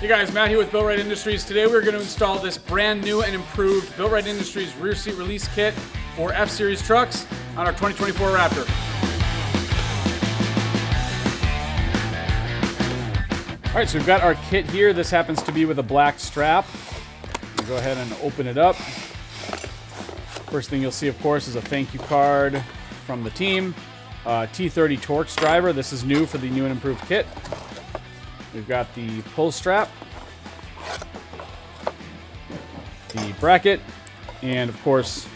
Hey guys, Matt here with BuiltRight Industries. Today we're going to install this brand new and improved BuiltRight Industries rear seat release kit for F-Series trucks on our 2024 Raptor. All right, so we've got our kit here. This happens to be with a black strap. We'll go ahead and open it up. First thing you'll see, of course, is a thank you card from the team. T30 TORX driver. This is new for the new and improved kit. We've got the pull strap, the bracket, and of course,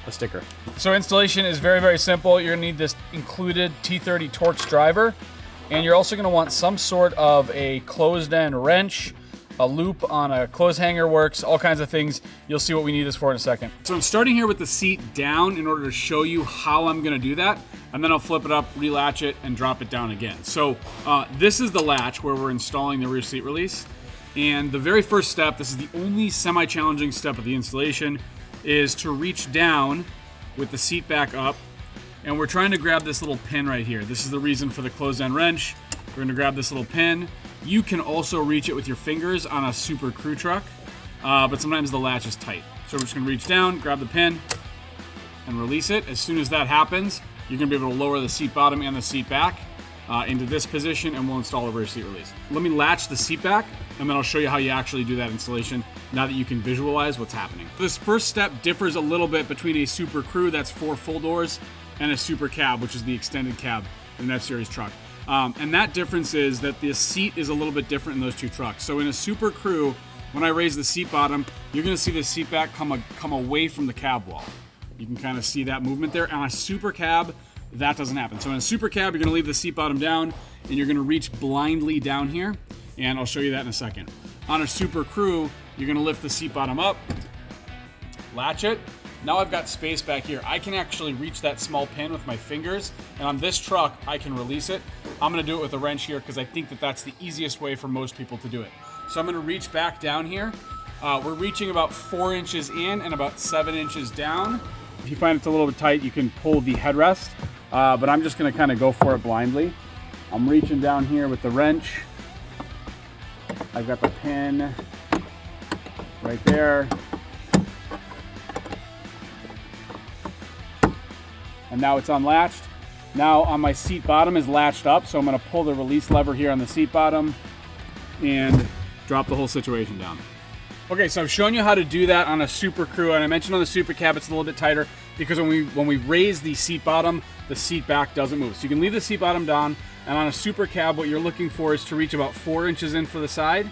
a sticker. So installation is very, very simple. You're gonna need this included T30 TORX driver, and you're also gonna want some sort of a closed end wrench, a loop on a clothes hanger works, all kinds of things. You'll see what we need this for in a second. So I'm starting here with the seat down in order to show you how I'm gonna do that, and then I'll flip it up, relatch it, and drop it down again. So this is the latch where we're installing the rear seat release. And the very first step, this is the only semi-challenging step of the installation, is to reach down with the seat back up, and we're trying to grab this little pin right here. This is the reason for the closed end wrench. We're gonna grab this little pin. You can also reach it with your fingers on a super crew truck, but sometimes the latch is tight. So we're just gonna reach down, grab the pin, and release it. As soon as that happens, you're gonna be able to lower the seat bottom and the seat back into this position, and we'll install the rear seat release. Let me latch the seat back, and then I'll show you how you actually do that installation now that you can visualize what's happening. This first step differs a little bit between a super crew, that's 4 full doors, and a super cab, which is the extended cab in an F-Series truck. And that difference is that the seat is a little bit different in those two trucks. So in a super crew, when I raise the seat bottom, you're gonna see the seat back come away from the cab wall. You can kind of see that movement there. On a super cab, that doesn't happen. So in a super cab, you're gonna leave the seat bottom down, and you're gonna reach blindly down here, and I'll show you that in a second. On a super crew, you're gonna lift the seat bottom up, latch it. Now I've got space back here. I can actually reach that small pin with my fingers, and on this truck, I can release it. I'm gonna do it with a wrench here because I think that that's the easiest way for most people to do it. So I'm gonna reach back down here. We're reaching about 4 inches in and about 7 inches down. If you find it's a little bit tight, you can pull the headrest, but I'm just gonna kind of go for it blindly. I'm reaching down here with the wrench. I've got the pin right there. And now it's unlatched. Now on my seat bottom is latched up, so I'm gonna pull the release lever here on the seat bottom and drop the whole situation down. Okay, so I've shown you how to do that on a super crew, and I mentioned on the super cab it's a little bit tighter because when we raise the seat bottom, the seat back doesn't move. So you can leave the seat bottom down, and on a super cab, what you're looking for is to reach about 4 inches in for the side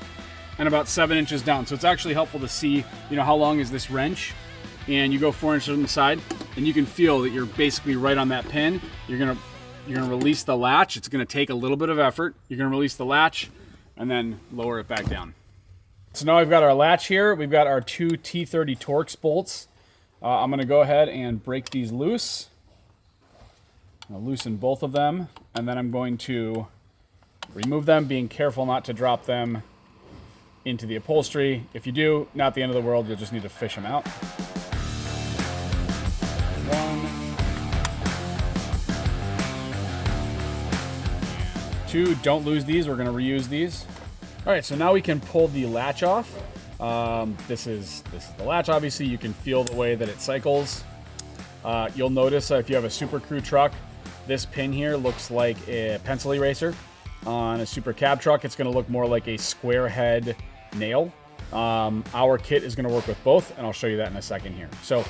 and about 7 inches down. So it's actually helpful to see, how long is this wrench, and you go 4 inches on the side, and you can feel that you're basically right on that pin. You're gonna release the latch. It's gonna take a little bit of effort. You're gonna release the latch and then lower it back down. So now we've got our latch here. We've got our 2 T30 TORX bolts. I'm gonna go ahead and break these loose. I'll loosen both of them, and then I'm going to remove them, being careful not to drop them into the upholstery. If you do, not the end of the world, you'll just need to fish them out. 1, 2, don't lose these, we're gonna reuse these. All right, so now we can pull the latch off. This is the latch, obviously. You can feel the way that it cycles. You'll notice if you have a super crew truck, this pin here looks like a pencil eraser. On a super cab truck, it's gonna look more like a square head nail. Our kit is gonna work with both, and I'll show you that in a second here. So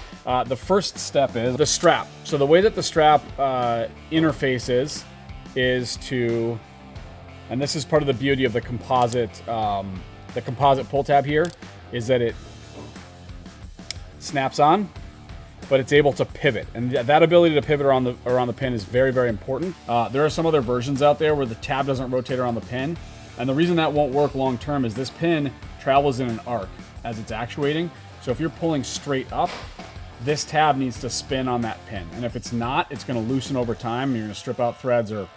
the first step is the strap. So the way that the strap interface is to, and this is part of the beauty of the composite pull tab here, is that it snaps on, but it's able to pivot, and that ability to pivot around the pin is very, very important. There are some other versions out there where the tab doesn't rotate around the pin, and the reason that won't work long term is this pin travels in an arc as it's actuating. So if you're pulling straight up, this tab needs to spin on that pin, and if it's not, it's going to loosen over time, and you're going to strip out threads or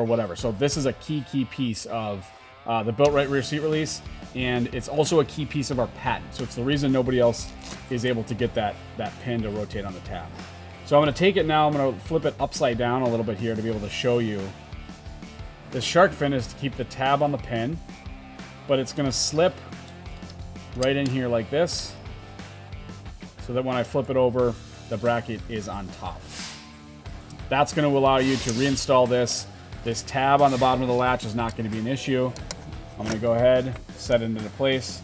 whatever. So this is a key piece of the BuiltRight rear seat release, and it's also a key piece of our patent. So it's the reason nobody else is able to get that pin to rotate on the tab. So I'm going to take it now, I'm going to flip it upside down a little bit here to be able to show you. The shark fin is to keep the tab on the pin, but it's gonna slip right in here like this, so that when I flip it over, the bracket is on top. That's gonna allow you to reinstall this. This tab on the bottom of the latch is not gonna be an issue. I'm gonna go ahead, set it into place,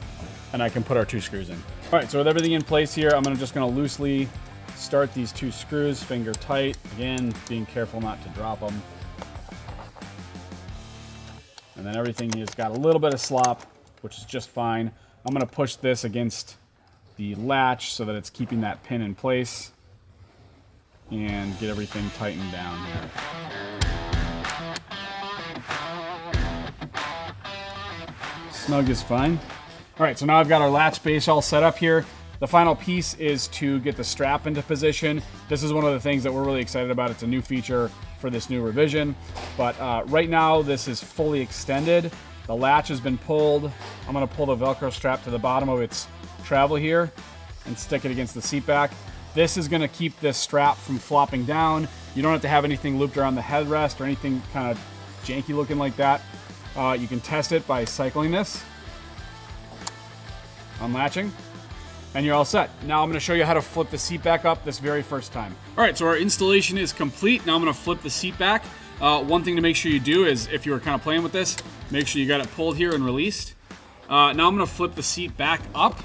and I can put our 2 screws in. All right, so with everything in place here, I'm just gonna loosely start these 2 screws, finger tight. Again, being careful not to drop them. And then everything has got a little bit of slop, which is just fine. I'm gonna push this against the latch so that it's keeping that pin in place and get everything tightened down here. Snug is fine. All right, so now I've got our latch base all set up here. The final piece is to get the strap into position. This is one of the things that we're really excited about. It's a new feature for this new revision. But right now, this is fully extended. The latch has been pulled. I'm gonna pull the Velcro strap to the bottom of its travel here and stick it against the seat back. This is gonna keep this strap from flopping down. You don't have to have anything looped around the headrest or anything kind of janky looking like that. You can test it by cycling this, unlatching, and you're all set. Now I'm gonna show you how to flip the seat back up this very first time. All right, so our installation is complete. Now I'm gonna flip the seat back. One thing to make sure you do is, if you were kind of playing with this, make sure you got it pulled here and released. Now I'm gonna flip the seat back up.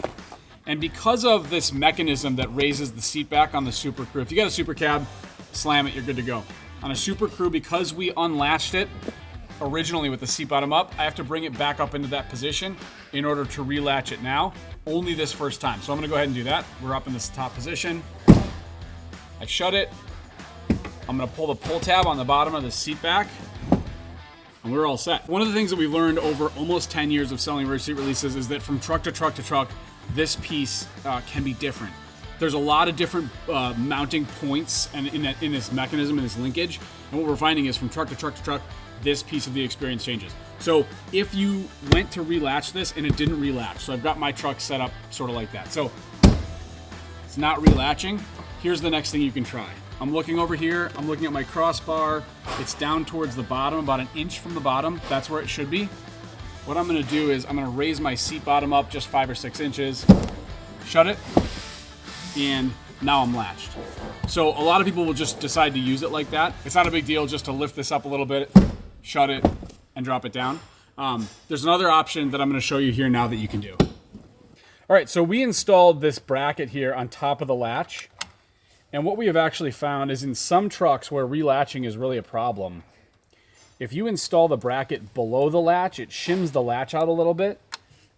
And because of this mechanism that raises the seat back on the Super Crew, if you got a Super Cab, slam it, you're good to go. On a Super Crew, because we unlatched it originally with the seat bottom up, I have to bring it back up into that position in order to relatch it now, only this first time. So I'm gonna go ahead and do that. We're up in this top position. I shut it. I'm gonna pull the pull tab on the bottom of the seat back, and we're all set. One of the things that we've learned over almost 10 years of selling rear seat releases is that from truck to truck to truck, this piece can be different. There's a lot of different mounting points and in this mechanism, in this linkage. And what we're finding is from truck to truck to truck, this piece of the experience changes. So if you went to relatch this and it didn't relatch, so I've got my truck set up sort of like that. So it's not relatching. Here's the next thing you can try. I'm looking over here, I'm looking at my crossbar. It's down towards the bottom, about 1 inch from the bottom. That's where it should be. What I'm gonna do is I'm gonna raise my seat bottom up just 5 or 6 inches, shut it, and now I'm latched. So a lot of people will just decide to use it like that. It's not a big deal just to lift this up a little bit, shut it, and drop it down. There's another option that I'm gonna show you here now that you can do. All right, so we installed this bracket here on top of the latch. And what we have actually found is in some trucks where relatching is really a problem, if you install the bracket below the latch, it shims the latch out a little bit,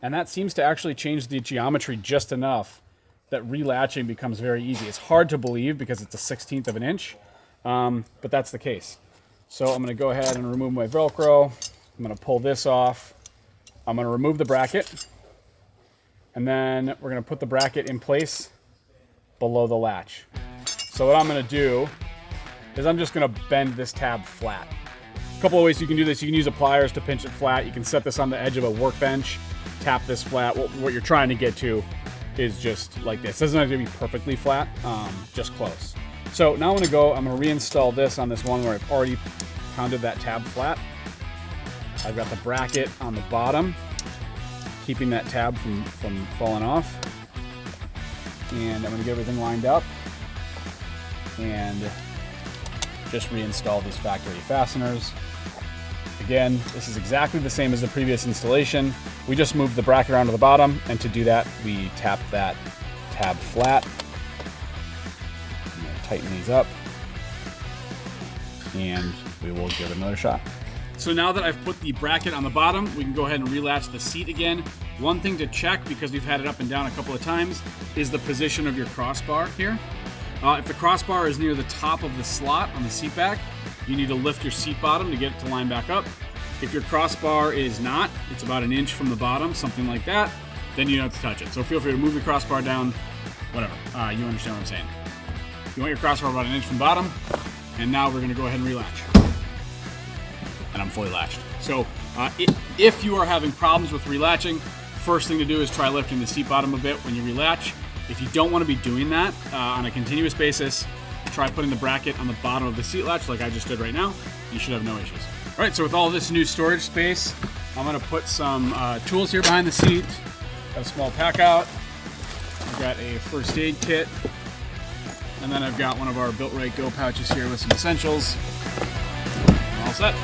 and that seems to actually change the geometry just enough that relatching becomes very easy. It's hard to believe because it's a 1/16 of an inch, but that's the case. So I'm gonna go ahead and remove my Velcro. I'm gonna pull this off. I'm gonna remove the bracket, and then we're gonna put the bracket in place below the latch. So what I'm gonna do is I'm just gonna bend this tab flat. A couple of ways you can do this. You can use a pliers to pinch it flat. You can set this on the edge of a workbench, tap this flat. What you're trying to get to is just like this. It doesn't have to be perfectly flat, just close. So now I'm gonna reinstall this on this one where I've already pounded that tab flat. I've got the bracket on the bottom, keeping that tab from falling off. And I'm gonna get everything lined up and just reinstall these factory fasteners. Again, this is exactly the same as the previous installation. We just moved the bracket around to the bottom, and to do that, we tap that tab flat. I'm gonna tighten these up, and we will give it another shot. So now that I've put the bracket on the bottom, we can go ahead and relatch the seat again. One thing to check, because we've had it up and down a couple of times, is the position of your crossbar here. If the crossbar is near the top of the slot on the seat back, you need to lift your seat bottom to get it to line back up. If your crossbar is not, it's about 1 inch from the bottom, something like that, then you don't have to touch it. So feel free to move the crossbar down, whatever. You understand what I'm saying. You want your crossbar about 1 inch from the bottom, and now we're gonna go ahead and relatch. And I'm fully latched. So if you are having problems with relatching, first thing to do is try lifting the seat bottom a bit when you relatch. If you don't want to be doing that on a continuous basis, try putting the bracket on the bottom of the seat latch like I just did right now. You should have no issues. All right, so with all this new storage space, I'm gonna put some tools here behind the seat. Got a small pack out. I've got a first aid kit. And then I've got one of our BuiltRight Go pouches here with some essentials. All set.